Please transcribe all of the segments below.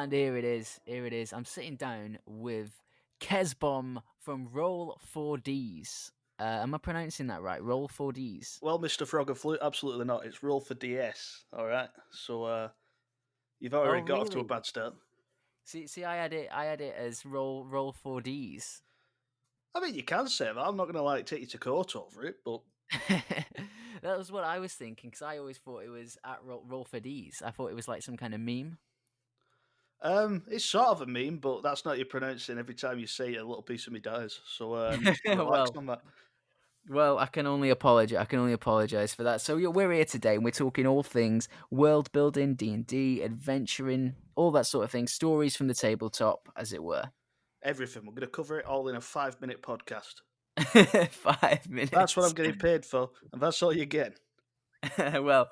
And here it is. Here it is. I'm sitting down with Kesbom from Roll 4Ds. Am I pronouncing that right? Roll 4Ds. Well, Mr. Frog of Flute, absolutely not. It's roll for DS. All right. So you've already Oh, got off to a really? bad start. See, I had it as Roll 4Ds. I mean, you can say that. I'm not going to take you to court over it, but That was what I was thinking because I always thought it was at Roll 4Ds. I thought it was like some kind of meme. it's sort of a meme. But that's not your pronouncing. Every time you say it, a little piece of me dies. So just relax well, on that. Well, I can only apologize. I can only apologize for that. So we're here today, and we're talking all things world building, D&D, adventuring, all that sort of thing. Stories from the tabletop, as it were. Everything. We're going to cover it all in a 5-minute podcast. 5 minutes. That's what I'm getting paid for, and that's all you get. well,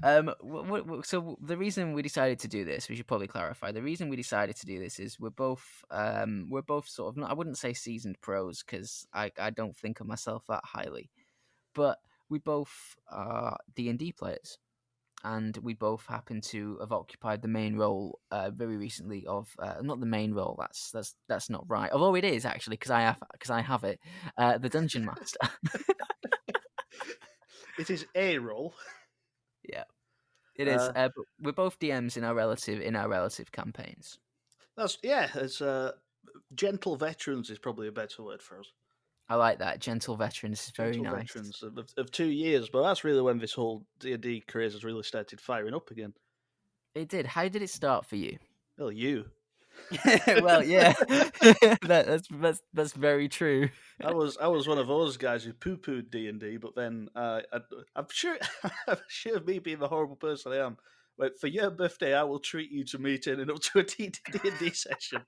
so the reason we decided to do this, we should probably clarify. The reason we decided to do this is we're both sort of not, I wouldn't say seasoned pros because I don't think of myself that highly, but we both are D&D players, and we both happen to have occupied the main role very recently of not the main role. That's not right. Although it is actually because I have it, the dungeon master. It is a roll. Yeah, it is. But we're both DMs in our relative campaigns. It's gentle veterans is probably a better word for us. I like that. Gentle veterans is very Gentle nice. veterans of 2 years, but that's really when this whole D&D craze has really started firing up again. It did. How did it start for you? Well, you. Well, yeah, that's very true. I was one of those guys who poo pooed D&D, but then I'm sure I'm sure me being the horrible person I am. Wait, for your birthday, I will treat you to me turning up to a D&D session.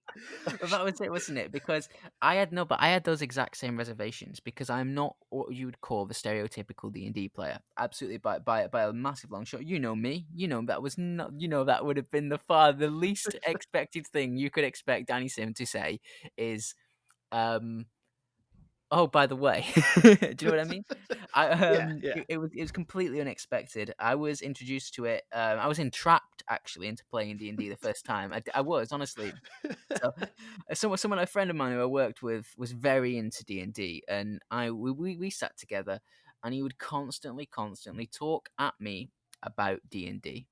Well, that was it, wasn't it? Because I had those exact same reservations because I'm not what you would call the stereotypical D&D player. Absolutely, by a massive long shot. You know me. You know that was not. You know that would have been the least expected thing you could expect Danny Sim to say is, oh, by the way, do you know what I mean? Yeah, yeah. It was completely unexpected. I was introduced to it. I was entrapped actually into playing D&D the first time. I was honestly. So, someone a friend of mine who I worked with was very into D&D, and we sat together, and he would constantly talk at me about D&D.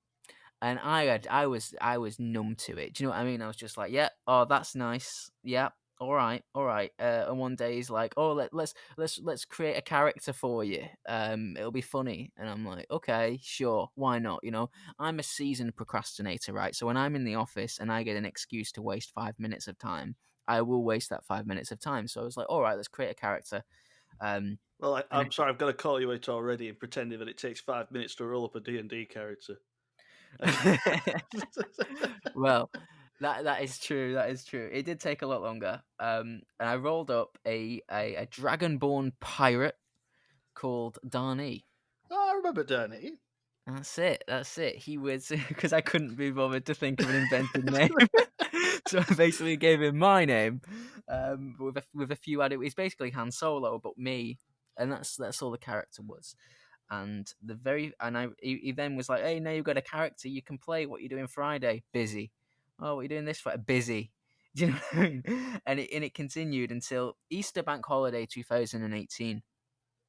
And I was numb to it. Do you know what I mean? I was just like, yeah, oh, that's nice. Yeah, all right, all right. And one day he's like, oh, let's create a character for you. It'll be funny. And I'm like, okay, sure, why not? You know, I'm a seasoned procrastinator, right? So when I'm in the office and I get an excuse to waste 5 minutes of time, I will waste that 5 minutes of time. So I was like, all right, let's create a character. Well, And I'm sorry, I've got to call you out already and pretending that it takes 5 minutes to roll up a D&D character. well, that is true. That is true. It did take a lot longer. And I rolled up a dragonborn pirate called Darnie. Oh, I remember Danny. That's it. That's it. He was because I couldn't be bothered to think of an invented name, so I basically gave him my name, with a few added. It's basically Han Solo, but me, and that's all the character was. And he then was like, "Hey, now you've got a character. You can play. What you doing Friday? Busy. Oh, what you doing this Friday? Busy." Do you know what I mean? And it continued until Easter Bank Holiday 2018,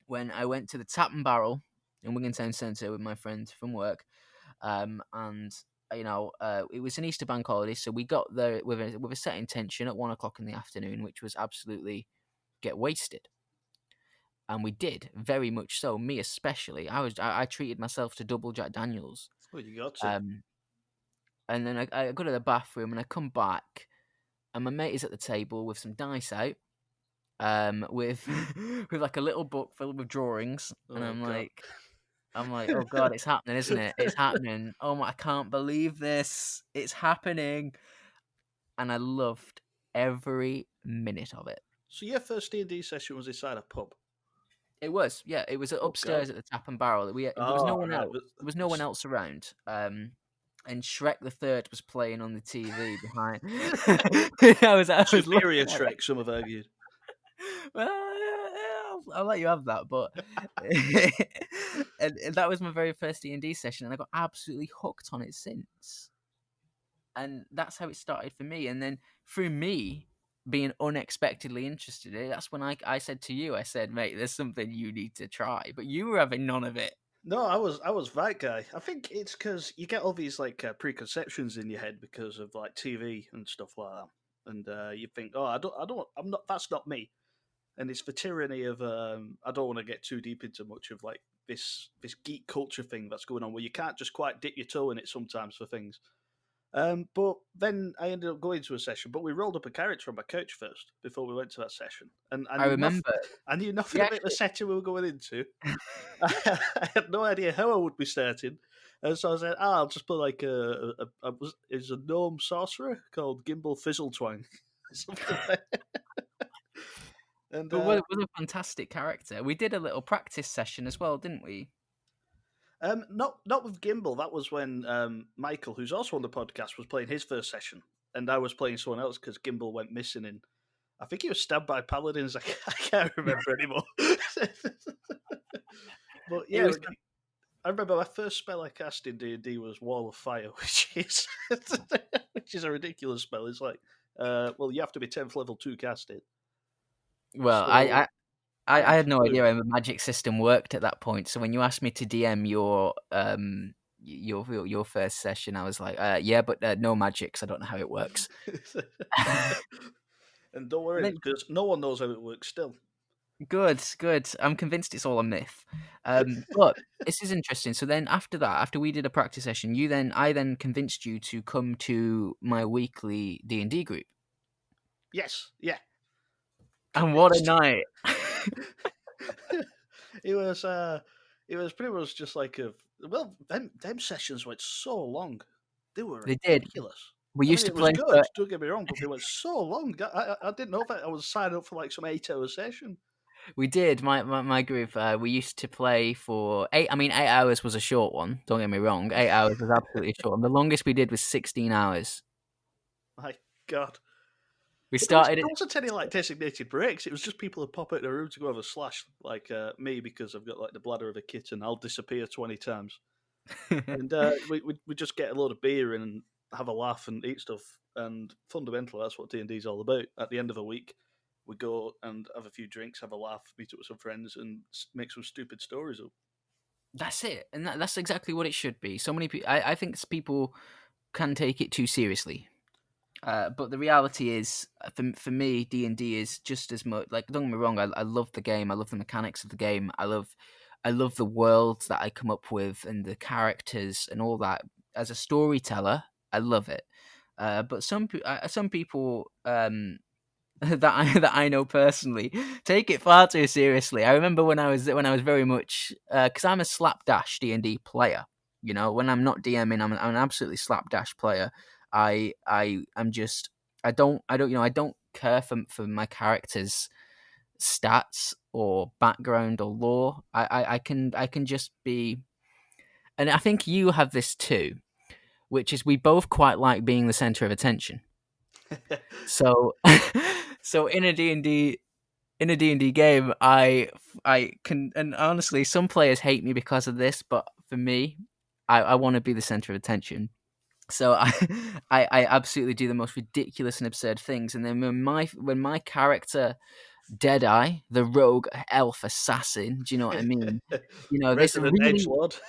when I went to the Tap and Barrel in Wigan Town Centre with my friend from work, and it was an Easter Bank Holiday, so we got there with a set intention at 1 o'clock in the afternoon, which was absolutely get wasted. And we did, very much so. Me especially. I treated myself to double Jack Daniels. Well, you got to. Um, and then I go to the bathroom and I come back, and my mate is at the table with some dice out, with with like a little book filled with drawings, and Oh, God. I'm like, oh God, it's happening, isn't it? It's happening. Oh my, I can't believe this. It's happening, and I loved every minute of it. So your first D&D session was inside a pub? It was, yeah. It was Oh, God. upstairs at the Tap and Barrel. There was no Oh, one right. else. There was no one else around. And Shrek the Third was playing on the TV behind. I was Superior looking at it. Shrek, some have argued. Well, I'll let you have that, but and that was my very first D&D session, and I got absolutely hooked on it since. And that's how it started for me. And then through me being unexpectedly interested in it, that's when I said to you, I said, mate, there's something you need to try. But you were having none of it. No, I was that guy. I think it's because you get all these like preconceptions in your head because of like TV and stuff like that, and you think, oh, I'm not. That's not me. And it's the tyranny of I don't want to get too deep into much of like this geek culture thing that's going on where you can't just quite dip your toe in it sometimes for things. But then I ended up going to a session, but we rolled up a character on my couch first before we went to that session, and I remember I knew we nothing about the actually. setting we were going into. I had no idea how I would be starting. And so I said, I'll just put like is a gnome sorcerer called Gimbal Fizzletwang. Something like that. And But what a fantastic character. We did a little practice session as well, didn't we? not with Gimbal. That was when Michael, who's also on the podcast, was playing his first session, and I was playing someone else because Gimbal went missing. And I think he was stabbed by paladins. I can't remember anymore. But It yeah, was. I remember my first spell I cast in D&D was Wall of Fire, which is a ridiculous spell. It's like, well, you have to be 10th level to cast it. Well, So I I had had no to. idea how the magic system worked at that point. So when you asked me to DM your first session, I was like, yeah, but no magic, 'cause I don't know how it works. And don't And worry, then, because no one knows how it works still. good, good. I'm convinced it's all a myth. But this is interesting. So then after that, after we did a practice session, I then convinced you to come to my weekly D&D group. Yes, yeah, And what a convinced. night! it was it was pretty much just like a well, them sessions went so long. They were They did. ridiculous. We I mean, used to it was play good. for. Don't get me wrong, but they went so long. I didn't know that I was signed up for like some 8 hour session. We did. My group. We used to play for 8. I mean, 8 hours was a short one. Don't get me wrong. 8 hours was absolutely a short one. The longest we did was 16 hours. My God. We But started there wasn't any like designated breaks. It was just people would pop out of the room to go have a slash, like me because I've got like the bladder of a kitten. I'll disappear 20 times, it. and we just get a load of beer and have a laugh and eat stuff. And fundamentally, that's what D&D is all about. At the end of a week, we go and have a few drinks, have a laugh, meet up with some friends, and make some stupid stories up. That's it, and that's exactly what it should be. So many people. I think people can take it too seriously. But the reality is, for me, D&D is just as much. Like, don't get me wrong, I love the game. I love the mechanics of the game. I love the worlds that I come up with and the characters and all that. As a storyteller, I love it. But some people that I know personally take it far too seriously. I remember when I was very much because I'm a slapdash D&D player. You know, when I'm not DMing, I'm an absolutely slapdash player. I'm just I don't care for my characters' stats or background or lore. I can just be, and I think you have this too, which is we both quite like being the center of attention. So so in a D&D game, I can, and honestly, some players hate me because of this, but for me, I want to be the center of attention. So I absolutely do the most ridiculous and absurd things, and then when my character Deadeye, the rogue elf assassin, do you know what I mean? You know, this Resident really edgelord.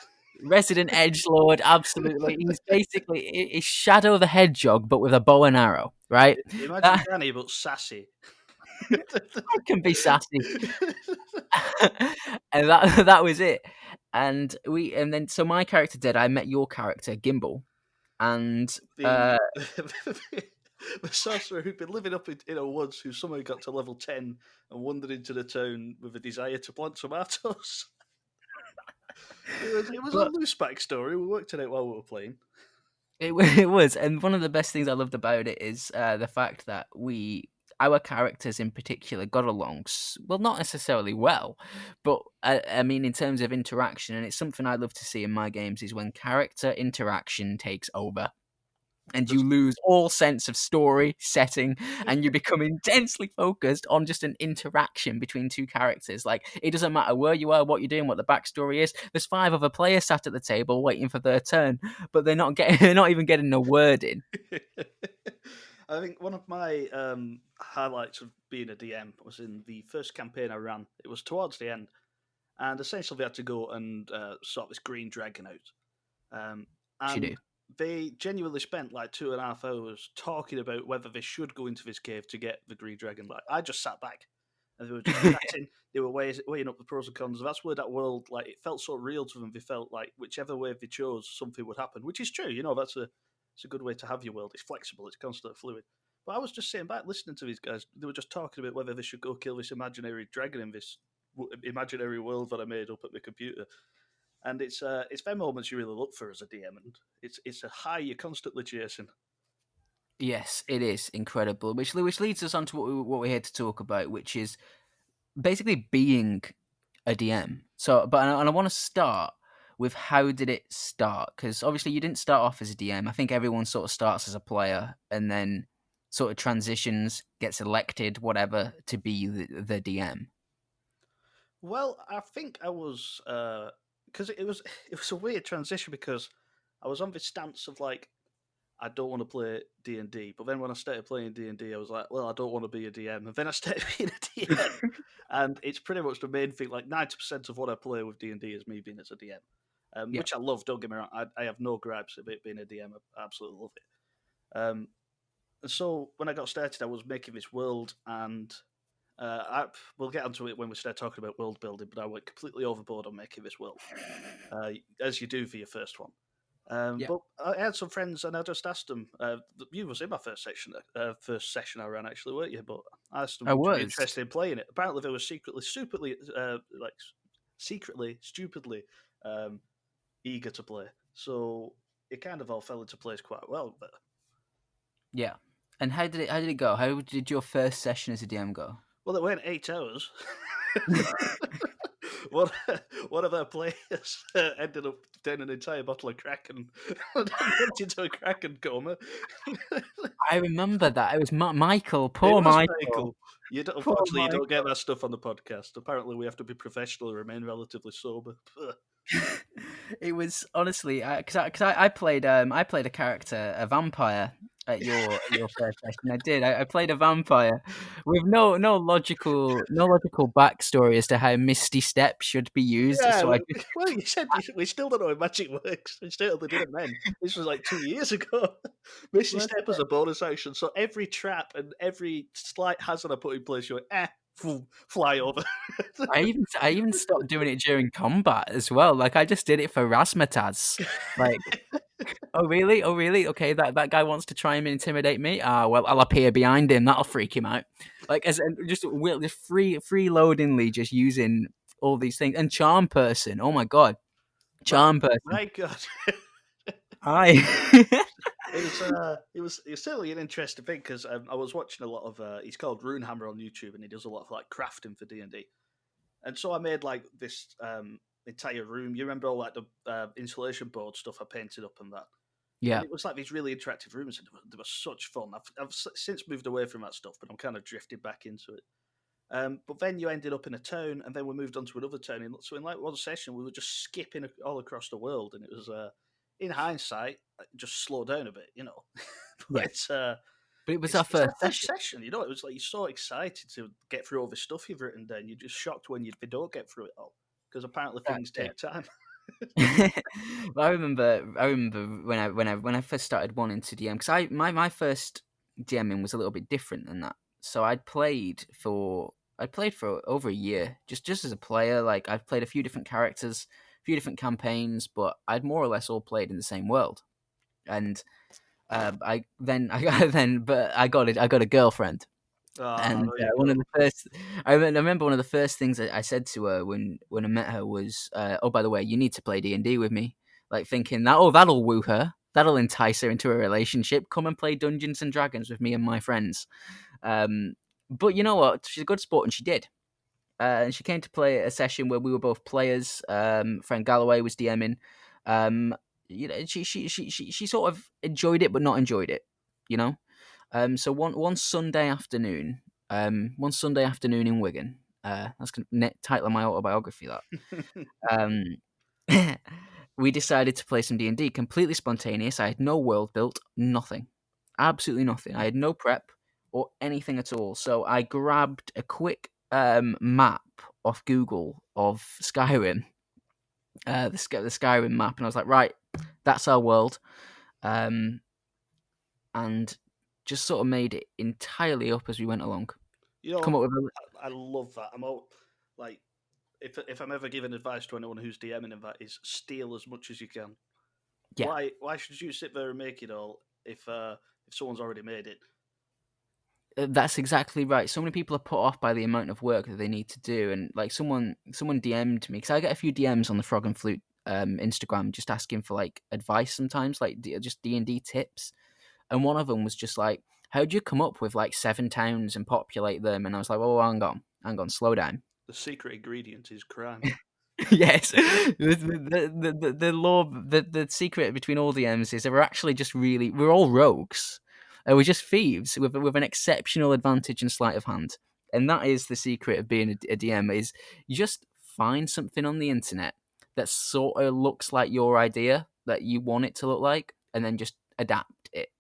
resident edge lord, absolutely. He's basically he's Shadow the Hedgehog, but with a bow and arrow, right? Imagine That Danny but sassy. can be sassy. And that was it. And then so my character did. I met your character Gimbal, and the the sorcerer who'd been living up in a woods who somehow got to level 10 and wandered into the town with a desire to plant tomatoes. It was a but loose backstory. We worked it out while we were playing. it was. And one of the best things I loved about it is the fact that our characters in particular got along well, not necessarily well, but I mean in terms of interaction, and it's something I love to see in my games is when character interaction takes over. and you lose all sense of story, setting, and you become intensely focused on just an interaction between two characters. Like, it doesn't matter where you are, what you're doing, what the backstory is. There's 5 other players sat at the table waiting for their turn, but they're not getting, they're not even getting a word in. I think one of my highlights of being a DM was in the first campaign I ran. It was towards the end, and essentially we had to go and sort this green dragon out. She And do. they genuinely spent like 2.5 hours talking about whether they should go into this cave to get the green dragon. Like, I just sat back, and they were just chatting. They were weighing up the pros and cons. That's where that world, like, it felt so real to them. They felt like whichever way they chose, something would happen, which is true. You know, it's a good way to have your world. It's flexible. It's constantly fluid. But I was just sitting back listening to these guys. They were just talking about whether they should go kill this imaginary dragon in this imaginary world that I made up at the computer. And it's them moments you really look for as a DM, and it's a high you're constantly chasing. Yes, it is incredible. Which leads us on to what we're here to talk about, which is basically being a DM. So, but and I want to start with, how did it start? Because obviously you didn't start off as a DM. I think everyone sort of starts as a player and then sort of transitions, gets elected, whatever, to be the DM. Well, I think I was because it was a weird transition because I was on this stance of like I don't want to play D&D, but then when I started playing D&D, I was like, well, I don't want to be a DM, and then I started being a DM, and it's pretty much the main thing. Like 90% of what I play with D&D is me being as a DM, Yeah. which I love. Don't get me wrong, I have no gripes about being a DM. I absolutely love it. And so when I got started, I was making this world, and we'll get onto it when we start talking about world building. But I went completely overboard on making this world, as you do for your first one. Yeah. But I had some friends, and I just asked them. You was in my first session I ran actually, weren't you? But I asked them, I would you be was. interested in playing it? Apparently, they were secretly, stupidly eager to play. So it kind of all fell into place quite well. But Yeah. And how did it go? How did your first session as a DM go? well, it went 8 hours. one, one of our players ended up down an entire bottle of Kraken and went into a Kraken coma. I remember that. It was Michael. It Poor was Michael. Michael. Poor Unfortunately, you don't get Michael. that stuff on the podcast. Apparently, we have to be professional and remain relatively sober. It was honestly, because I played a character, a vampire, at your first session. I did. I played a vampire with no logical backstory as to how Misty Step should be used. Yeah, So I well, you said we still don't know how magic works. We still did it then. This was like 2 years ago. Misty just, Step was a bonus action, so every trap and every slight hazard I put in place, you went, fly over. I even stopped doing it during combat as well. Like, I just did it for Razzmatazz. Like, oh really? Oh really? Okay, that guy wants to try and intimidate me. Ah, well, I'll appear behind him. That'll freak him out. Like, as just freeloadingly just using all these things. And charm person. Oh my god, my, charm person. my God. Hi. It was certainly an interesting thing because I was watching a lot of he's called Runehammer on YouTube and he does a lot of like crafting for D&D, and so I made like this entire room. You remember all like the insulation board stuff I painted up and that, and Yeah. it was like these really interactive rooms and they were such fun. I've since moved away from that stuff, but I'm kind of drifted back into it. But then you ended up in a town, and then we moved on to another town. And so in like one session, we were just skipping all across the world, and it was in hindsight, just slow down a bit, you know. But Yeah. But it was our it's first our first session. session, you know. It was like you're so excited to get through all the stuff you've written down. You're just shocked when they don't get through it all because apparently That's things it. take time. Well, I remember when I first started wanting to DM, because my first DMing was a little bit different than that. So I played for over a year, just as a player. Like, I've played a few different characters, a few different campaigns, but I'd more or less all played in the same world. And I got it. I got a girlfriend. Ah, And there you one of go. the first, I remember one of the first things that I said to her when I met her was, "Oh, by the way, you need to play D&D with me." Like, thinking that, oh, that'll woo her, that'll entice her into a relationship. Come and play Dungeons and Dragons with me and my friends. But you know what? She's a good sport, and she did. And she came to play a session where we were both players. Frank Galloway was DMing. she sort of enjoyed it, but not enjoyed it. You know. So one Sunday afternoon, one Sunday afternoon in Wigan. That's gonna title of my autobiography. That. Um, we decided to play some D&D, completely spontaneous. I had no world built, nothing, absolutely nothing. I had no prep or anything at all. So I grabbed a quick map off Google of Skyrim, the Skyrim map, and I was like, right, that's our world, and just sort of made it entirely up as we went along. You know, Come up with a I love that. I'm all like, if I'm ever giving advice to anyone who's DMing and that is steal as much as you can. yeah. Why should you sit there and make it all if someone's already made it? That's exactly right. So many people are put off by the amount of work that they need to do, and like someone DM'd me because I get a few DMs on the Frog and Flute Instagram just asking for like advice sometimes, like just D&D tips, and one of them was just like, "How do you come up with like 7 towns and populate them?" And I was like, "Oh, hang on, slow down." The secret ingredient is crime. Yes, the law, the secret between all DMs is that we're all rogues. We're just thieves with an exceptional advantage and sleight of hand, and that is the secret of being a DM. Is you just find something on the internet that sort of looks like your idea that you want it to look like, and then just adapt it.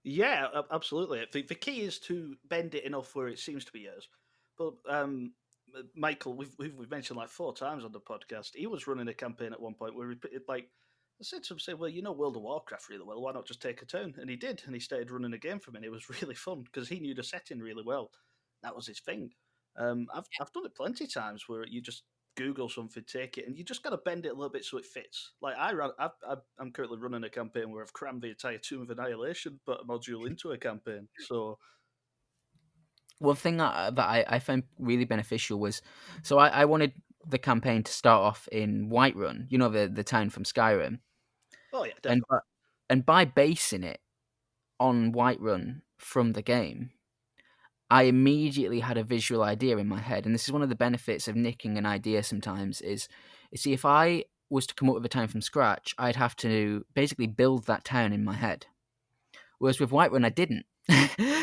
Yeah, absolutely. The key is to bend it enough where it seems to be yours. But Michael, we've mentioned like 4 times on the podcast. He was running a campaign at one point where like I said to him, "Say, well, you know World of Warcraft really well. Why not just take a turn?" And he did, and he started running a game for me. And it was really fun because he knew the setting really well. That was his thing. I've done it plenty of times where you just Google something, take it, and you just got to bend it a little bit so it fits. Like I'm currently running a campaign where I've crammed the entire Tomb of Annihilation, but a module into a campaign. So One thing I found really beneficial was, so I wanted the campaign to start off in Whiterun, you know, the town from Skyrim, oh yeah, and definitely. by basing it on Whiterun from the game, I immediately had a visual idea in my head, and this is one of the benefits of nicking an idea. Sometimes is, you see, if I was to come up with a town from scratch, I'd have to basically build that town in my head. Whereas with Whiterun, I didn't.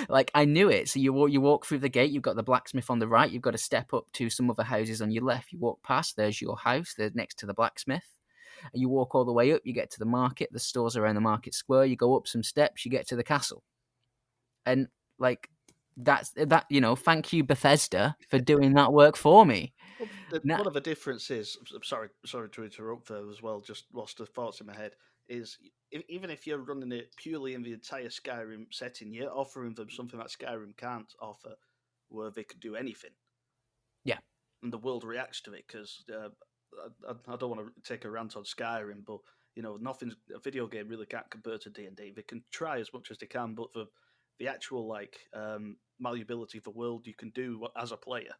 Like I knew it. So you walk through the gate. You've got the blacksmith on the right. You've got to step up to some other houses on your left. You walk past. There's your house. There's next to the blacksmith. And you walk all the way up. You get to the market. The stores around the market square. You go up some steps. You get to the castle. And like that's that. You know, thank you Bethesda for doing that work for me. Well, Now, one of the differences. I'm sorry to interrupt there as well. Just lost the thoughts in my head. Is even if you're running it purely in the entire Skyrim setting, you're offering them something that Skyrim can't offer, where they could do anything. yeah, And the world reacts to it because I don't want to take a rant on Skyrim, but nothing a video game really can't compare to D&D. They can try as much as they can, but the actual malleability of the world you can do as a player,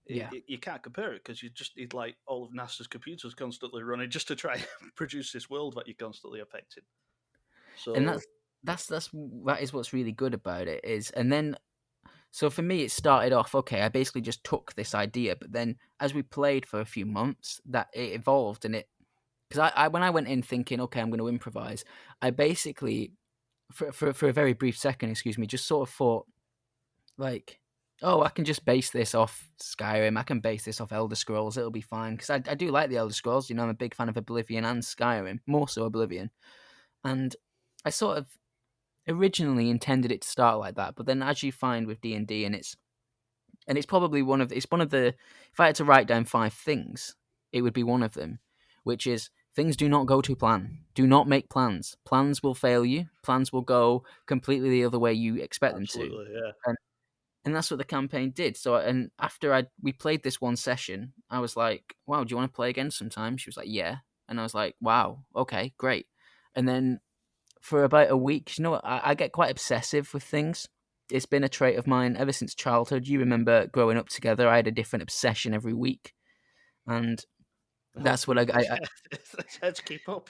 yeah. you can't compare it because you just need like all of NASA's computers constantly running just to try and produce this world that you're constantly affecting. And So that is what's really good about it is, and then so for me, it started off okay. I basically just took this idea, but then as we played for a few months, that it evolved, and it because I when I went in thinking okay, I'm going to improvise, I basically for a very brief second, excuse me, just sort of thought like, oh, I can just base this off Skyrim. I can base this off Elder Scrolls. It'll be fine because I do like the Elder Scrolls. You know, I'm a big fan of Oblivion and Skyrim, more so Oblivion, and I sort of originally intended it to start like that, but then as you find with D&D, and it's probably it's one of the, if I had to write down 5 things, it would be one of them, which is things do not go to plan. Do not make plans. Plans will fail you. Plans will go completely the other way you expect them to. absolutely, yeah. And that's what the campaign did. So, and after we played this one session, I was like, "Wow, do you want to play again sometime?" She was like, "Yeah," and I was like, "Wow, okay, great." And then for about a week, you know what? I get quite obsessive with things. It's been a trait of mine ever since childhood. You remember growing up together, I had a different obsession every week, and Oh, that's what I it's hard to keep up.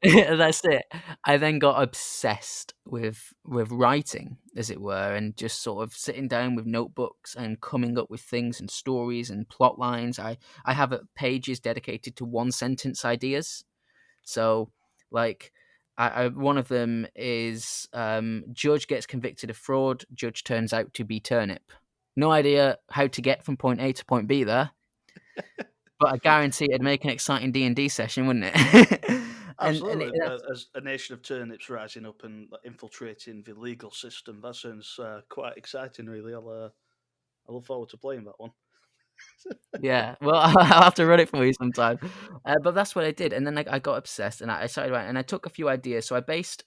that's it. I then got obsessed with writing, as it were, and just sort of sitting down with notebooks and coming up with things and stories and plot lines. I have pages dedicated to one sentence ideas. So, like, one of them is judge gets convicted of fraud. Judge turns out to be turnip. No idea how to get from point A to point B there, but I guarantee it'd make an exciting D&D session, wouldn't it? and Absolutely. that's As a nation of turnips rising up and like, infiltrating the legal system, that sounds quite exciting. Really, I look forward to playing that one. yeah. Well, I'll have to run it for you sometime. But that's what I did, and then I got obsessed, and I started writing, and I took a few ideas. So I based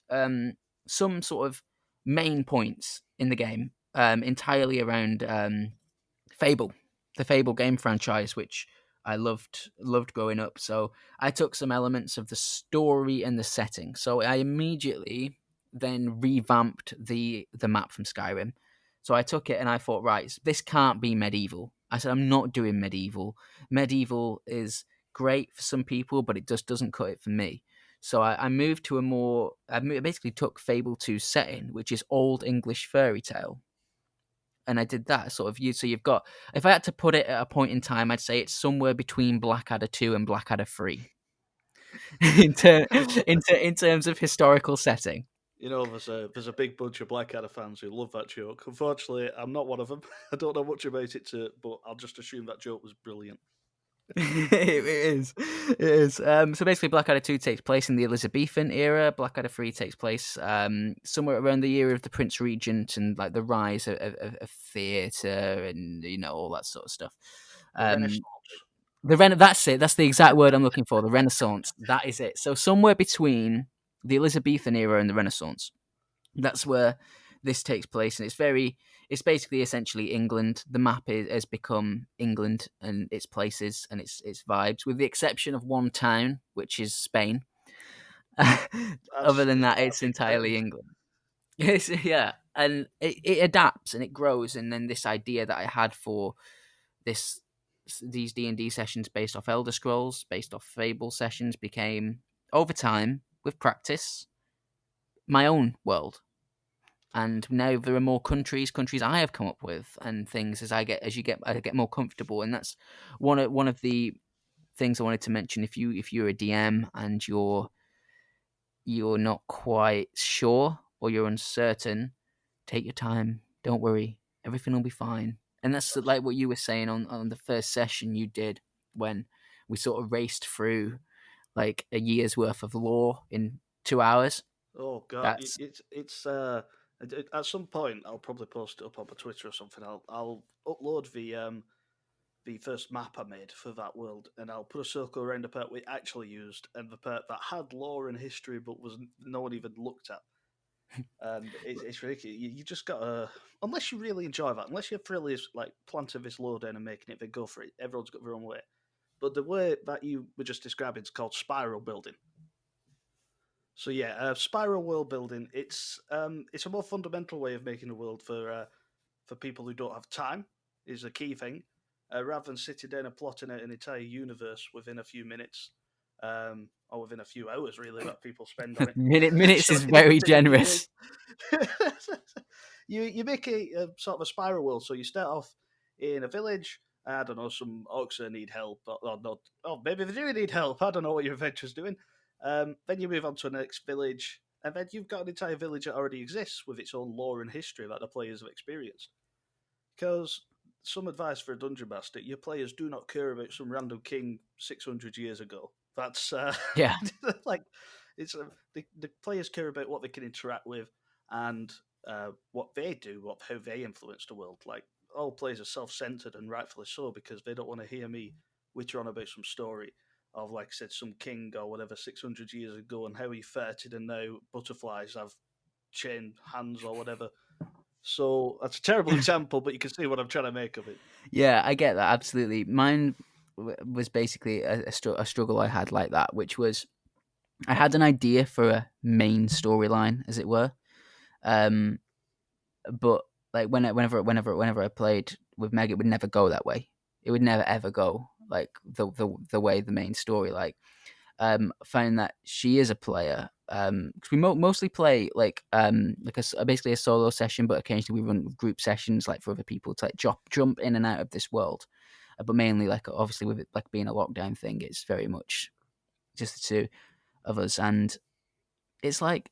some sort of main points in the game entirely around Fable, the Fable game franchise, which I loved growing up. So I took some elements of the story and the setting. So I immediately then revamped the map from Skyrim. So I took it and I thought, right, this can't be medieval. I said, I'm not doing medieval. Medieval is great for some people, but it just doesn't cut it for me. So I moved to basically took Fable 2's setting, which is old English fairy tale, and I did that sort of you. So you've got, if I had to put it at a point in time, I'd say it's somewhere between Blackadder 2 and Blackadder 3 in terms of historical setting. You know, there's a big bunch of Blackadder fans who love that joke. Unfortunately, I'm not one of them. I don't know much about it, but I'll just assume that joke was brilliant. It is. It is. So basically, Blackadder 2 takes place in the Elizabethan era. Blackadder 3 takes place somewhere around the era of the Prince Regent and like the rise of theatre and all that sort of stuff. The Renaissance. That's it. That's the exact word I'm looking for. The Renaissance. That is it. So somewhere between the Elizabethan era and the Renaissance. That's where this takes place, and it's basically essentially England. The map has become England and its places and its vibes, with the exception of one town, which is Spain. Other than It's that, quite a it's big town. entirely England. Yeah, and it adapts and it grows, and then this idea that I had for this these D&D sessions based off Elder Scrolls, based off Fable sessions, became over time with practice my own world. And now there are more countries I have come up with, and things I get more comfortable, and that's one of the things I wanted to mention. If you're a DM and you're not quite sure or you're uncertain, take your time. Don't worry, everything will be fine. And that's like what you were saying on the first session you did, when we sort of raced through like a year's worth of lore in 2 hours. Oh god, That's it's at some point I'll probably post it up on my Twitter or something. I'll upload the first map I made for that world, and I'll put a circle around the part we actually used and the part that had lore and history but was no one even looked at. And it's ridiculous. You just gotta, unless you really enjoy that, unless your thrill is like planting this lore down and making it, then go for it. Everyone's got their own way. But the way that you were just describing is called spiral building. So yeah, spiral world building. It's a more fundamental way of making a world for people who don't have time. Is a key thing. Rather than sitting down and plotting out an entire universe within a few minutes, or within a few hours, really, that people spend on it. minutes is Showing up very to D&D. generous. You make a sort of a spiral world. So you start off in a village. I don't know, some orcs need help, or not. Oh, maybe they do need help. I don't know what your adventure's doing. Then you move on to the next village, and then you've got an entire village that already exists with its own lore and history that the players have experienced. Because some advice for a dungeon master: your players do not care about some random king 600 years ago. That's Yeah. like the players care about what they can interact with and what they do, how they influence the world. Like all players are self-centered and rightfully so because they don't want to hear me witter on about some story of, like I said, some king or whatever 600 years ago and how he farted and now butterflies have chain hands or whatever. So that's a terrible example, but you can see what I'm trying to make of it. Yeah, I get that absolutely. Mine was basically a struggle I had like that, which was I had an idea for a main storyline, as it were, um, but like whenever I played with Meg, it would never go that way. It would never ever go like the way the main story. Like, find that she is a player. Because we mostly play like basically a solo session, but occasionally we run group sessions like for other people to like jump in and out of this world. But mainly, like obviously with it like being a lockdown thing, it's very much just the two. of us, and it's like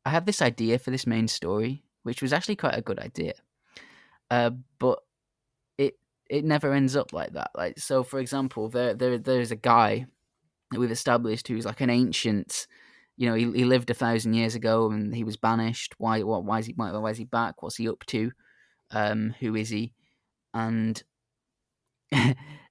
I have this idea for this main story, which was actually quite a good idea, uh, but it it never ends up like that. Like, so, for example, there's a guy that we've established who's like an ancient. He lived 1,000 years ago and he was banished. Why is he back? What's he up to? Who is he? And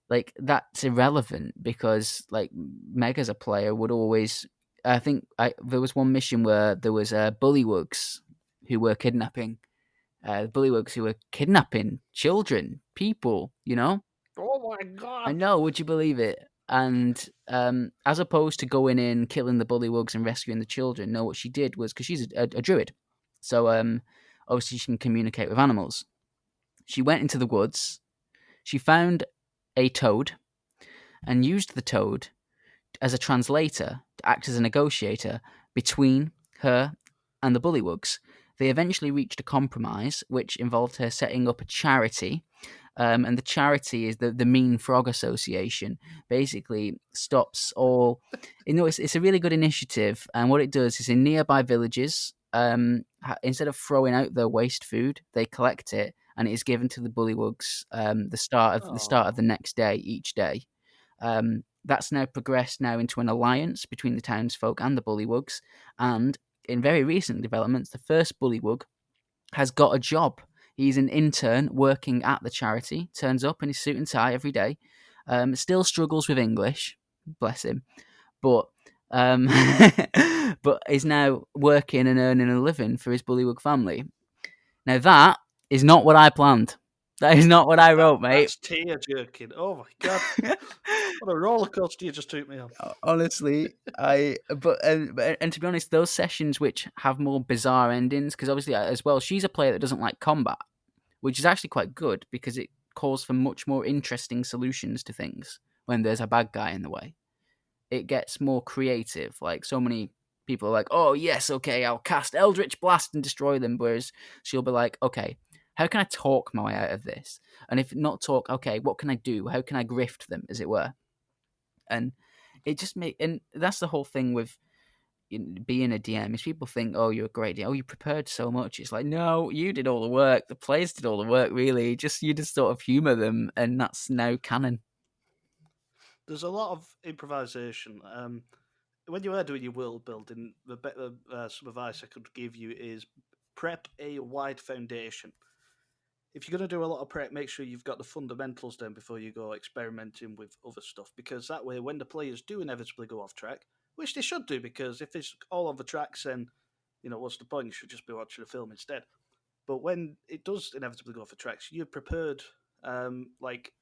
like that's irrelevant because like Meg as a player would always. I think there was one mission where there was bullywugs who were kidnapping bullywugs who were kidnapping children, people. Oh my I god! know. Would you believe it? And as opposed to going in, killing the bullywugs and rescuing the children, no, what she did was because she's a druid, so obviously she can communicate with animals. She went into the woods. She found a toad and used the toad as a translator to act as a negotiator between her and the bullywugs. They eventually reached a compromise, which involved her setting up a charity. And the charity is the Mean Frog Association. Basically, stops all. It's a really good initiative, and what it does is in nearby villages, instead of throwing out their waste food, they collect it and it is given to the bullywugs. The start of the Oh, next day, each day. That's now progressed now into an alliance between the townsfolk and the bullywugs. And in very recent developments, the first bullywug has got a job. He's an intern working at the charity, turns up in his suit and tie every day, still struggles with English, bless him, but um, but is now working and earning a living for his bullywug family. Now that is not what I planned. That is not what I wrote, mate. that's tear jerking. Oh my god! What a roller coaster you just took me on. Honestly, and to be honest, those sessions which have more bizarre endings, because obviously as well, she's a player that doesn't like combat, which is actually quite good because it calls for much more interesting solutions to things when there's a bad guy in the way. It gets more creative. Like so many people are like, "Oh yes, okay, I'll cast Eldritch Blast and destroy them," whereas she'll be like, "Okay, how can I talk my way out of this? And if not talk, okay, what can I do? How can I grift them, as it were?" And and that's the whole thing with being a DM is people think, oh, you're a great DM. Oh, you prepared so much. It's like, no, you did all the work. The players did all the work, really. You just sort of humour them, and that's now canon. There's a lot of improvisation. When you are doing your world building, the better some advice I could give you is prep a wide foundation. If you're going to do a lot of prep, make sure you've got the fundamentals down before you go experimenting with other stuff. Because that way, when the players do inevitably go off track, which they should do, because if it's all on the tracks, then what's the point? You should just be watching a film instead. But when it does inevitably go off the tracks, you're prepared. Like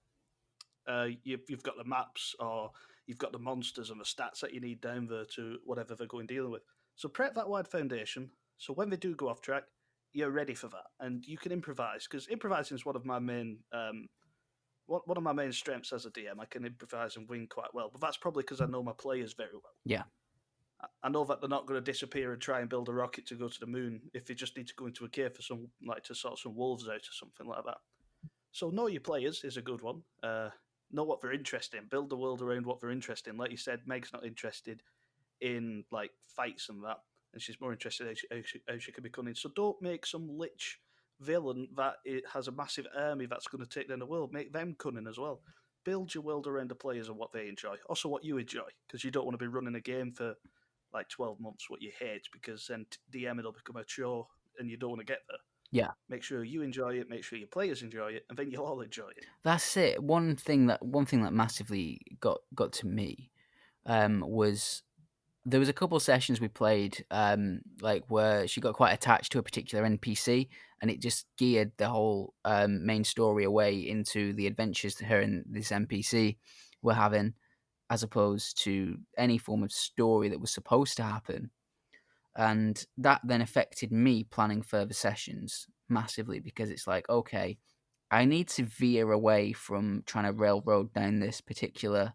you've got the maps or you've got the monsters and the stats that you need down there to whatever they're going dealing with. So prep that wide foundation. So when they do go off track, you're ready for that, and you can improvise because improvising is one of my main strengths as a DM. I can improvise and win quite well, but that's probably because I know my players very well. Yeah, I know that they're not going to disappear and try and build a rocket to go to the moon if they just need to go into a cave for to sort some wolves out or something like that. So know your players is a good one. Know what they're interested in. Build the world around what they're interested in. Like you said, Meg's not interested in like fights and that, and she's more interested in how she can be cunning. So don't make some lich villain that it has a massive army that's going to take down the world. Make them cunning as well. Build your world around the players and what they enjoy. Also, what you enjoy, because you don't want to be running a game for like 12 months what you hate, because then DMing will become a chore and you don't want to get there. yeah, Make sure you enjoy it, make sure your players enjoy it, and then you'll all enjoy it. that's it. One thing that massively got to me was there was a couple of sessions we played, like where she got quite attached to a particular NPC, and it just geared the whole main story away into the adventures that her and this NPC were having, as opposed to any form of story that was supposed to happen. And that then affected me planning further sessions massively because it's like, okay, I need to veer away from trying to railroad down this particular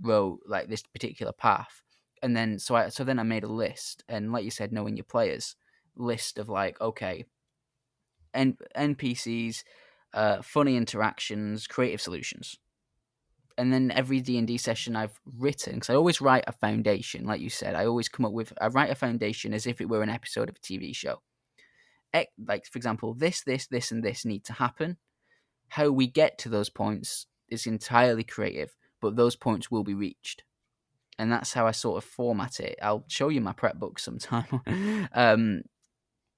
road, like this particular path. And then so then I made a list, and like you said, knowing your players, list of like, okay, NPCs, funny interactions, creative solutions. and then every D&D session I've written, because I always write a foundation, like you said, I write a foundation as if it were an episode of a TV show. Like, for example, this, and this need to happen. How we get to those points is entirely creative, but those points will be reached. And that's how I sort of format it. I'll show you my prep book sometime.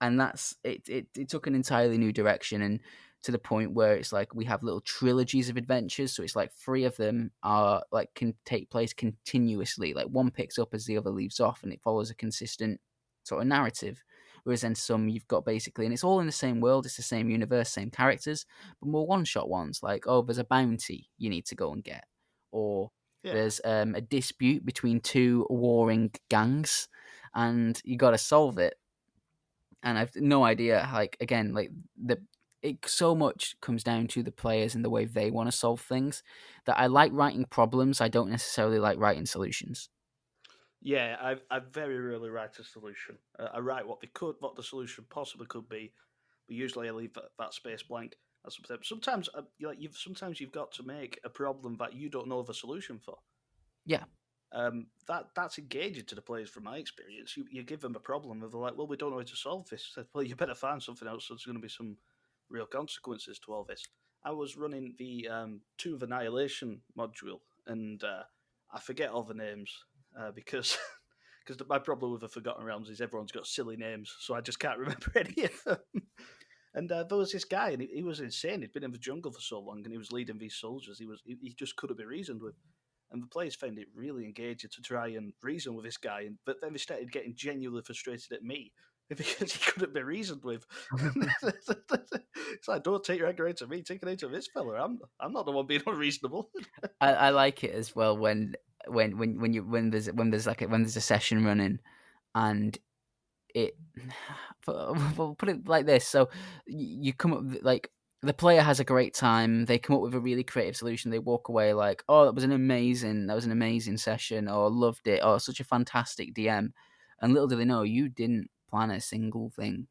And that's it, it took an entirely new direction, and to the point where it's like we have little trilogies of adventures, so it's like 3 of them are like can take place continuously, like one picks up as the other leaves off, and it follows a consistent sort of narrative. Whereas then some you've got basically, and it's all in the same world, it's the same universe, same characters, but more one-shot ones, like, oh, there's a bounty you need to go and get, or Yeah. there's a dispute between 2 warring gangs and you got to solve it. And I've no idea. Like, again, like it so much comes down to the players and the way they want to solve things, that I like writing problems. I don't necessarily like writing solutions. Yeah, I very rarely write a solution. I write what the solution possibly could be, but usually I leave that space blank. Sometimes, sometimes you've got to make a problem that you don't know of a solution for. Yeah. That's engaging to the players from my experience. You give them a problem, and they're like, "Well, we don't know how to solve this." I said, well, you better find something else. So there's going to be some real consequences to all this. I was running the Tomb of Annihilation module, and I forget all the names because because my problem with the Forgotten Realms is everyone's got silly names, so I just can't remember any of them. And there was this guy, and he was insane. He'd been in the jungle for so long, and he was leading these soldiers. He just couldn't be reasoned with. And the players found it really engaging to try and reason with this guy. But then they started getting genuinely frustrated at me because he couldn't be reasoned with. It's like, don't take your anger out of me, take it out of this fella. I'm not the one being unreasonable. I like it as well when there's a session running, and it we'll put it like this. So you come up with, like, the player has a great time, they come up with a really creative solution, they walk away like, oh, that was an amazing session, or loved it, or such a fantastic DM. And little do they know, you didn't plan a single thing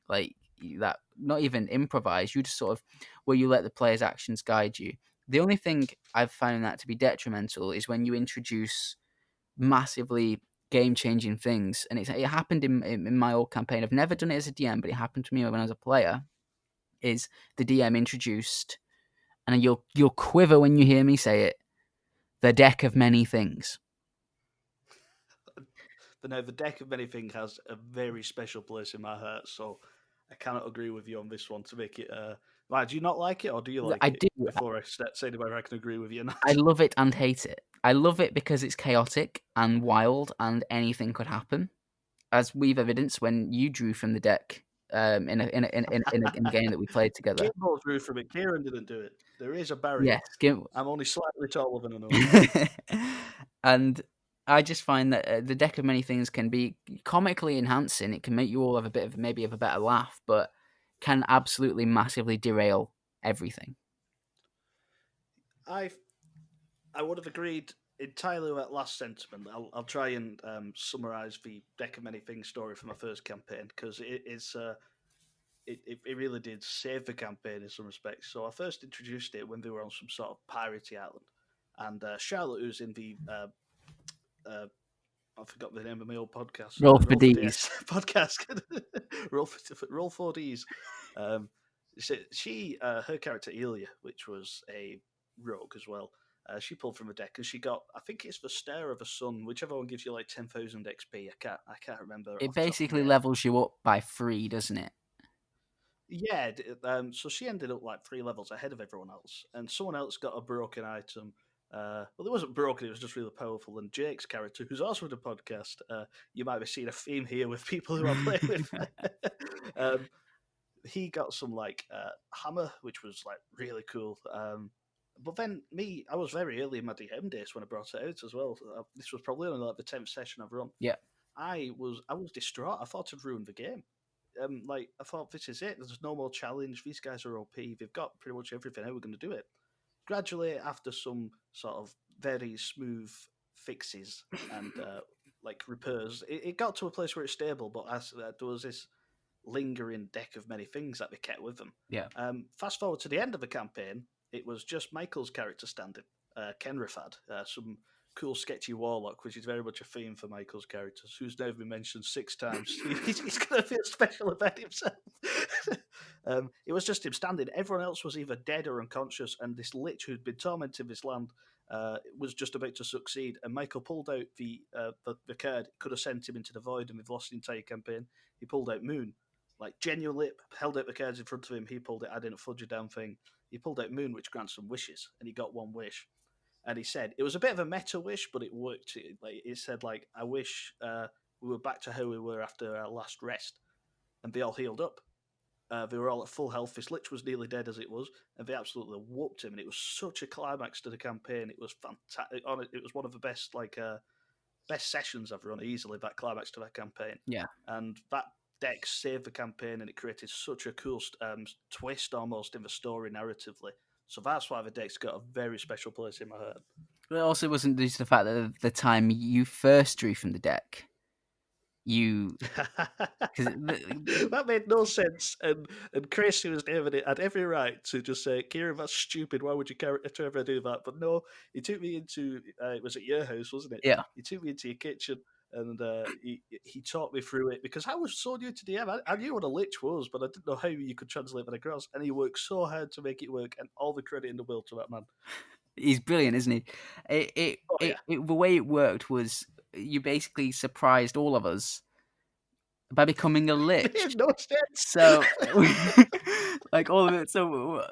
like that, not even improvise. You just sort of, where you let the player's actions guide you. The only thing I've found that to be detrimental is when you introduce massively game-changing things, and it happened in my old campaign. I've never done it as a DM, but it happened to me when I was a player. Is the DM introduced, and you'll quiver when you hear me say it, the deck of many things. But no, the deck of many things has a very special place in my heart, so I cannot agree with you on this one to make it. Why, do you not like it, or do you I like it? do. Before I start saying whether I can agree with you or I not. love it and hate it. I love it because it's chaotic and wild, and anything could happen, as we've evidenced when you drew from the deck in a game that we played together. Gameball drew from it. Kieron didn't do it. There is a barrier. Yes, game. I'm only slightly taller than a gnome. And I just find that the deck of many things can be comically enhancing. It can make you all have a bit of maybe of a better laugh, but can absolutely massively derail everything. I I would have agreed entirely with that last sentiment. I'll try and summarize the deck of many things story from my first campaign, because it really did save the campaign in some respects. So I first introduced it when they were on some sort of piratey island, and Charlotte, who's in the I forgot the name of my old podcast, Roll for Roll for D's. DS podcast, Roll for Ds. Um, she her character Elia, which was a rogue as well. She pulled from a deck, and she got, I think it's the Stare of a Sun, whichever one gives you like 10,000 XP. I can't remember It off the top of my basically head. levels you up by 3, doesn't it? Yeah, so she ended up like 3 levels ahead of everyone else, and someone else got a broken item. Well, it wasn't broken; it was just really powerful. And Jake's character, who's also in the podcast, you might be seeing a theme here with people who I play with. um, he got some like hammer, which was like really cool. But then me, I was very early in my DM days when I brought it out as well. This was probably only like the 10th session I've run. Yeah. I was distraught. I thought I'd ruined the game. Like I thought, this is it. There's no more challenge. These guys are OP. They've got pretty much everything. How we're going to do it? Gradually, after some sort of very smooth fixes and like repairs, it got to a place where it's stable. But as there was this lingering deck of many things that they kept with them. Yeah. Fast forward to the end of the campaign, it was just Michael's character standing, Kenrithad, some cool, sketchy warlock, which is very much a theme for Michael's characters, who's now been mentioned 6 times. He's going to feel special about himself. It was just him standing. Everyone else was either dead or unconscious, and this lich who'd been tormenting this land was just about to succeed. And Michael pulled out the card. Could have sent him into the void, and we've lost the entire campaign. He pulled out Moon, like genuinely held out the cards in front of him. He pulled it. I didn't fudge a damn thing. He pulled out Moon, which grants some wishes, and he got one wish. And he said it was a bit of a meta wish, but it worked. He said, like, I wish we were back to how we were after our last rest, and they all healed up. They were all at full health. This lich was nearly dead as it was, and they absolutely whooped him. And it was such a climax to the campaign. It was fantastic. It was one of the best best sessions I've run easily. That climax to that campaign, Yeah. and that deck saved the campaign, and it created such a cool twist almost in the story narratively. So that's why the deck's got a very special place in my heart. But it also wasn't just the fact that the time you first drew from the deck, you that made no sense, and Chris, who was David, had every right to just say, "Kieron, that's stupid. Why would you ever do that?" But no, he took me into it was at your house, wasn't it? yeah. He took me into your kitchen, and he taught me through it because I was so new to DM. I knew what a lich was, but I didn't know how you could translate that across. And he worked so hard to make it work, and all the credit in the world to that man. He's brilliant, isn't he? Oh yeah, The way it worked was you basically surprised all of us by becoming a it lich. made no sense. So, like all of it. So,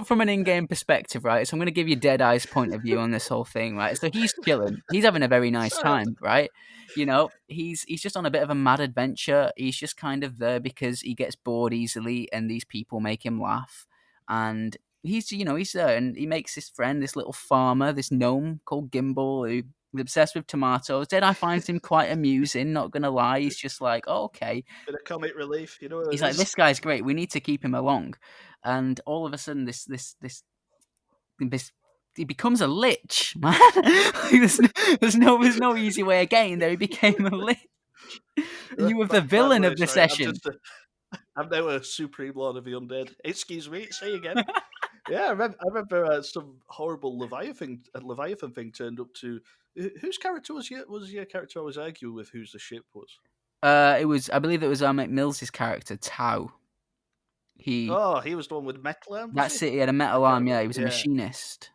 from an in-game perspective, right? So, I'm going to give you Deadeye's point of view on this whole thing, right? So, he's chilling. He's having a very nice Sad. time, right? You know, he's just on a bit of a mad adventure. He's just kind of there because he gets bored easily, and these people make him laugh. And he's there, and he makes this friend, this little farmer, this gnome called Gimbal, who is obsessed with tomatoes. Deadeye finds him quite amusing, not gonna lie. He's just like, oh, okay. Bit of comic relief, you know what He's it like, is. this guy's great. We need to keep him along. And all of a sudden, this he becomes a lich, man. there's no easy way of getting there. He became a lich. And you were the villain of the session. I'm now a supreme lord of the undead. Excuse me, say again. Yeah, I remember some horrible Leviathan thing turned up to. Whose character was your character always arguing with? Whose the ship was? It was, I believe it was McMills's character, Tau. He was the one with metal arm. That's it. He had a metal arm. Yeah, he was a machinist.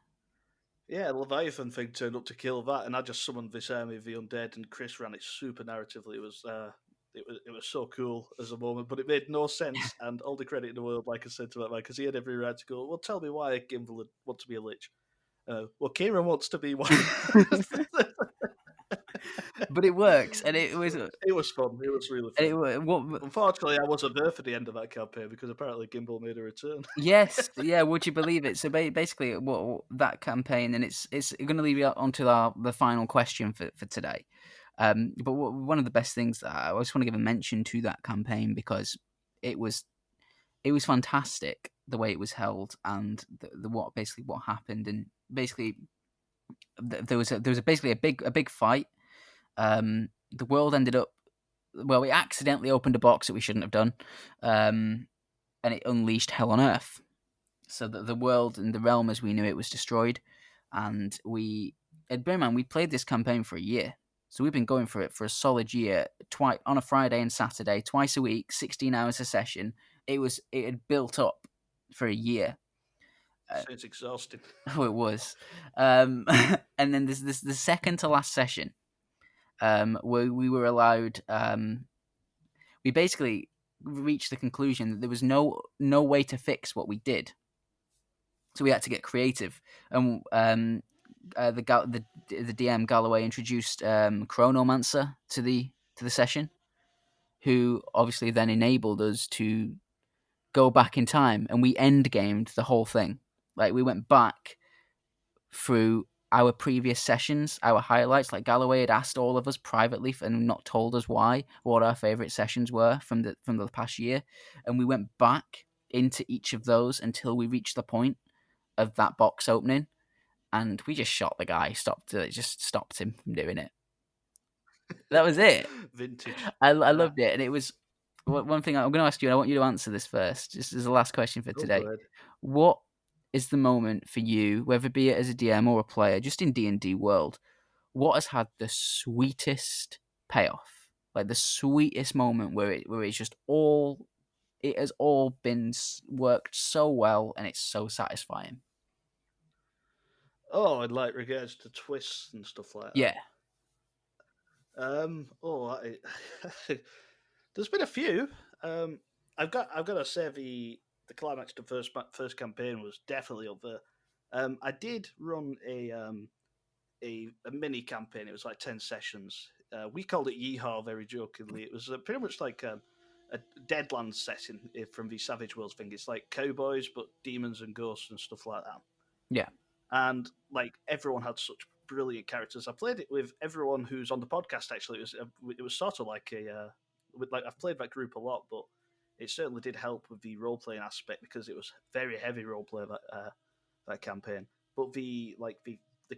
Yeah, Leviathan thing turned up to kill that, and I just summoned this army of the undead, and Chris ran it super narratively. It was so cool as a moment, but it made no sense. And all the credit in the world, like I said to that man, because he had every right to go. Well, tell me why Gimbal would want to be a lich. Well, Kieron wants to be one. But it works, and it was fun. It was really fun. Unfortunately, I wasn't there for the end of that campaign because apparently Gimbal made a return. Yes, yeah. Would you believe it? So basically, what that campaign, and it's going to leave you onto the final question for today. But one of the best things that I just want to give a mention to that campaign because it was fantastic the way it was held and what happened, and basically there was basically a big fight. The world ended up, well, we accidentally opened a box that we shouldn't have done, and it unleashed hell on earth. So that the world and the realm as we knew it was destroyed, and we played this campaign for a year. So we've been going for it for a solid year, twice on a Friday and Saturday, twice a week, 16 hours a session. It had built up for a year. It's exhausting. Oh, it was. And then there's the second to last session, where we were allowed. We basically reached the conclusion that there was no way to fix what we did, so we had to get creative. And the DM Galloway introduced Chronomancer to the session, who obviously then enabled us to go back in time, and we endgamed the whole thing. Like, we went back through our previous sessions, our highlights. Like, Galloway had asked all of us privately and not told us why, what our favourite sessions were from the past year, and we went back into each of those until we reached the point of that box opening, and we just shot the guy, stopped him from doing it. That was it. Vintage. I loved it, and it was one thing I'm going to ask you, and I want you to answer this first, just as the last question for today. Go ahead. What is the moment for you, whether be it as a DM or a player, just in D&D world, what has had the sweetest payoff? Like the sweetest moment where it's just all it has all been worked so well and it's so satisfying. Oh, in like regards to twists and stuff like that. Yeah, Oh, there's been a few. Um, I've got to say the climax to first campaign was definitely up there. I did run a mini campaign. It was like 10 sessions. We called it Yeehaw very jokingly. It was pretty much like a Deadlands setting from the Savage Worlds thing. It's like cowboys, but demons and ghosts and stuff like that. yeah, And like everyone had such brilliant characters. I played it with everyone who's on the podcast. Actually, it was sort of like like I've played that group a lot, but it certainly did help with the role playing aspect because it was very heavy role play that campaign. But the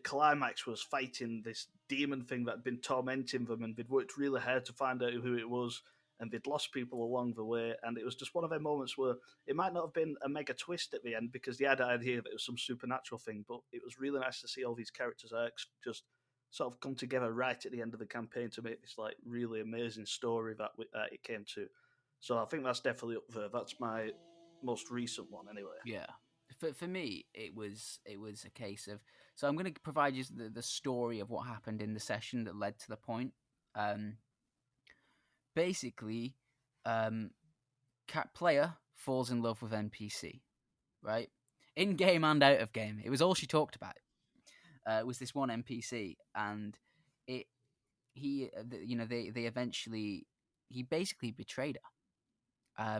climax was fighting this demon thing that had been tormenting them, and they'd worked really hard to find out who it was, and they'd lost people along the way. And it was just one of them moments where it might not have been a mega twist at the end because they had an idea that it was some supernatural thing, but it was really nice to see all these characters' arcs just sort of come together right at the end of the campaign to make this like really amazing story that it came to. So I think that's definitely up there. That's my most recent one, anyway. yeah. For me, it was a case of, so I'm going to provide you the story of what happened in the session that led to the point. Um, basically, um, cat player falls in love with NPC, right? In game and out of game, it was all she talked about. Was this one NPC, and it they eventually he basically betrayed her.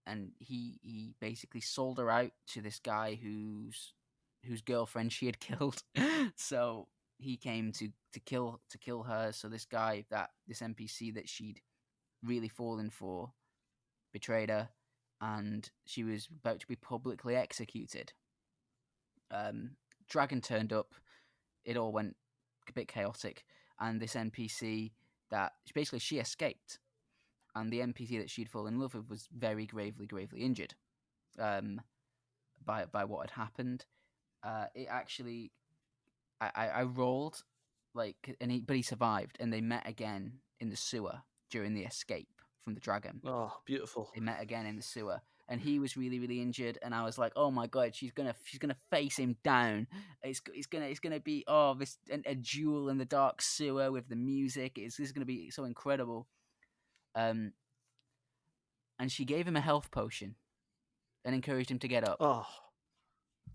And he basically sold her out to this guy whose girlfriend she had killed. So he came to kill her. So this NPC that she'd really fallen for betrayed her, and she was about to be publicly executed. Dragon turned up. It all went a bit chaotic, and this NPC that basically she escaped, and the NPC that she'd fallen in love with was very gravely injured by what had happened. It actually, I rolled but he survived, and they met again in the sewer during the escape from the dragon. Oh, beautiful. They met again in the sewer, and he was really injured, and I was like, oh my god, she's gonna face him down. It's gonna be a duel in the dark sewer with the music. This is gonna be so incredible. Um, and she gave him a health potion and encouraged him to get up. Oh,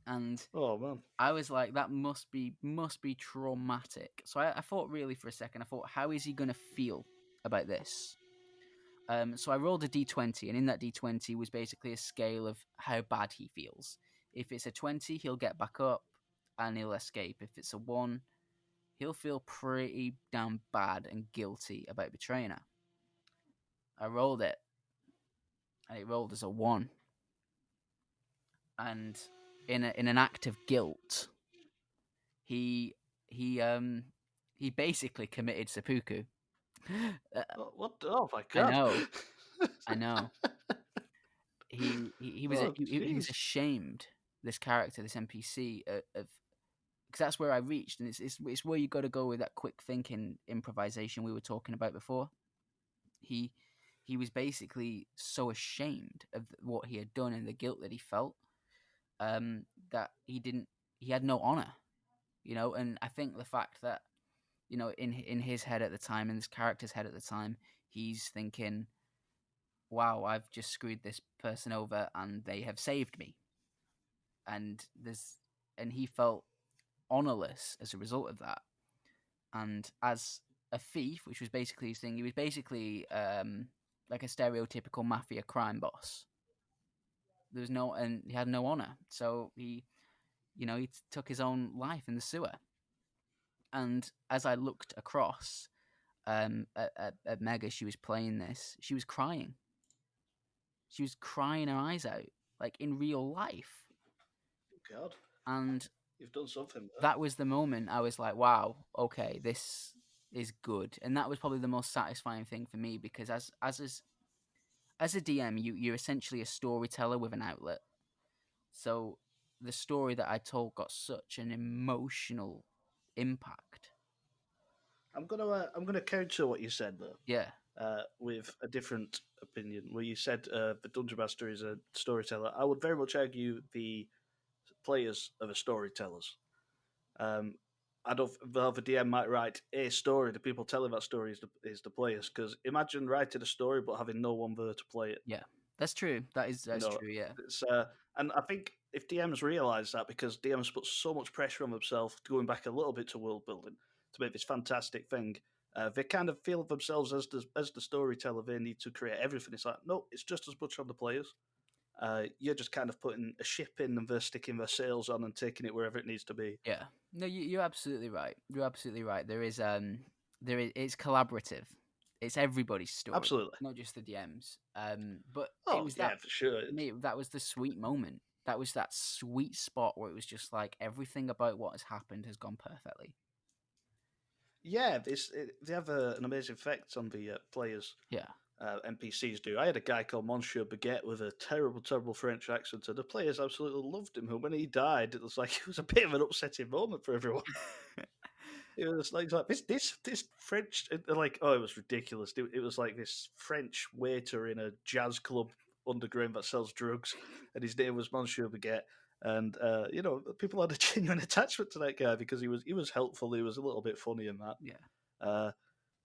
And oh man. I was like, that must be traumatic. So I thought really for a second. I thought, how is he gonna feel about this? So I rolled a d20, and in that d20 was basically a scale of how bad he feels. If it's a 20, he'll get back up and he'll escape. If it's a 1, he'll feel pretty damn bad and guilty about betraying her. I rolled it, and it rolled as a 1. And in an act of guilt, he basically committed seppuku. What? Oh my I god. know, I know. He was Oh he was jeez. ashamed. This character, this NPC, of because that's where I reached, and it's where you got to go with that quick thinking improvisation we were talking about before. He he was basically so ashamed of what he had done and the guilt that he felt, that he had no honor, and I think the fact that in his head at the time, in this character's head at the time, he's thinking, wow, I've just screwed this person over and they have saved me, and he felt honorless as a result of that. And as a thief, which was basically his thing, he was basically like a stereotypical mafia crime boss. And he had no honor, so he took his own life in the sewer. And as I looked across at Mega, she was playing this. She was crying. She was crying her eyes out, like in real life. God, And you've done something there. that was the moment I was like, wow, okay, this is good. And that was probably the most satisfying thing for me, because as a DM, you're essentially a storyteller with an outlet. So the story that I told got such an emotional impact. I'm gonna counter what you said though, Yeah, with a different opinion. Where you said the dungeon master is a storyteller, I would very much argue the players are the storytellers. Um, I don't. Well, the DM might write a story. The people telling that story is the players. Because imagine writing a story but having no one there to play it. yeah, that's true. You That's know, true. Yeah, it's and I think if DMs realise that, because DMs put so much pressure on themselves, going back a little bit to world building to make this fantastic thing, they kind of feel themselves as the storyteller. They need to create everything. It's like no, it's just as much on the players. You're just kind of putting a ship in and they're sticking their sails on and taking it wherever it needs to be. yeah. No, you're absolutely right. You're absolutely right. It's collaborative. It's everybody's story, Absolutely. not just the DMs. But it Oh was that yeah, for sure. for me. That was the sweet moment. That was that sweet spot where it was just like everything about what has happened has gone perfectly. Yeah, they have an amazing effect on the players. Yeah. NPCs do. I had a guy called Monsieur Baguette with a terrible, terrible French accent, and the players absolutely loved him. And when he died, it was like it was a bit of an upsetting moment for everyone. It was like this French, like, oh, it was ridiculous. It was like this French waiter in a jazz club underground that sells drugs, and his name was Monsieur Baguette. And people had a genuine attachment to that guy because he was helpful. He was a little bit funny in that. Yeah,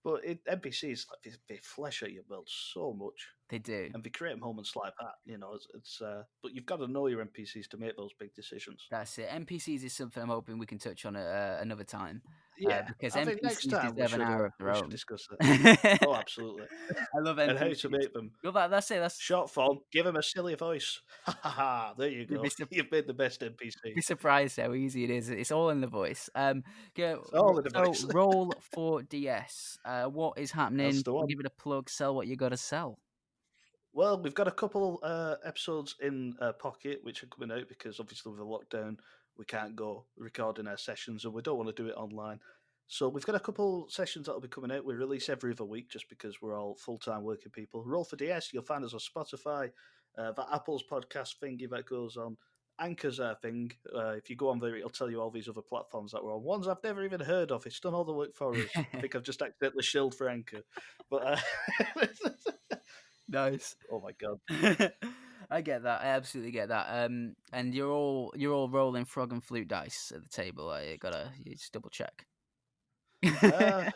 But NPCs, like they flesh out your world so much, they do. and they create moments like that. But you've got to know your NPCs to make those big decisions. That's it. NPCs is something I'm hoping we can touch on another time, Yeah, because I think next NPCs time deserve an hour of their we should own. discuss that. Oh, I absolutely, love and how to NPCs. make them Well, that's it. That's short form. Give them a silly voice. Ha ha ha! There you you'd go. You've made the best NPC. be surprised how easy it is. It's all in the voice. It's all in the So voice. roll for DS. What is That's happening? the one. Give it a plug. Sell what you got to sell. Well, we've got a couple episodes in pocket which are coming out because obviously with the lockdown we can't go recording our sessions and we don't want to do it online. So we've got a couple sessions that'll be coming out. We release every other week just because we're all full time working people. Roll for DS, you'll find us on Spotify, that Apple's podcast thingy that goes on. Anchor's our thing. If you go on there, it'll tell you all these other platforms that we're on. Ones I've never even heard of. It's done all the work for us. I think I've just accidentally shilled for Anchor. But Nice. oh my god. I get that. I absolutely get that. And you're all rolling frog and flute dice at the table. I gotta you just double check. Uh,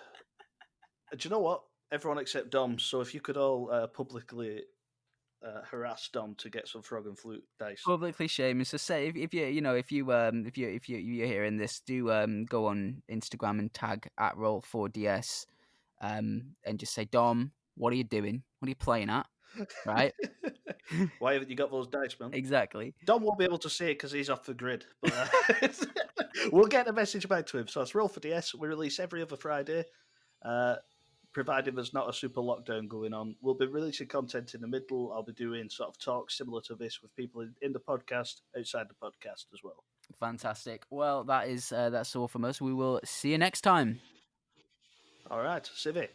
do you know what? Everyone except Dom. So if you could all publicly harass Dom to get some frog and flute dice. Publicly shameless. So say if you you're hearing this, do go on Instagram and tag at Roll4DS, and just say, Dom, what are you doing? What are you playing at? Right? Why haven't you got those dice, man? Exactly. Dom won't be able to see it because he's off the grid. But we'll get the message back to him. So it's Roll for DS. We release every other Friday. Provided there's not a super lockdown going on, we'll be releasing content in the middle. I'll be doing sort of talks similar to this with people in the podcast, outside the podcast as well. Fantastic. Well, that's all from us. We will see you next time. All right, Civi.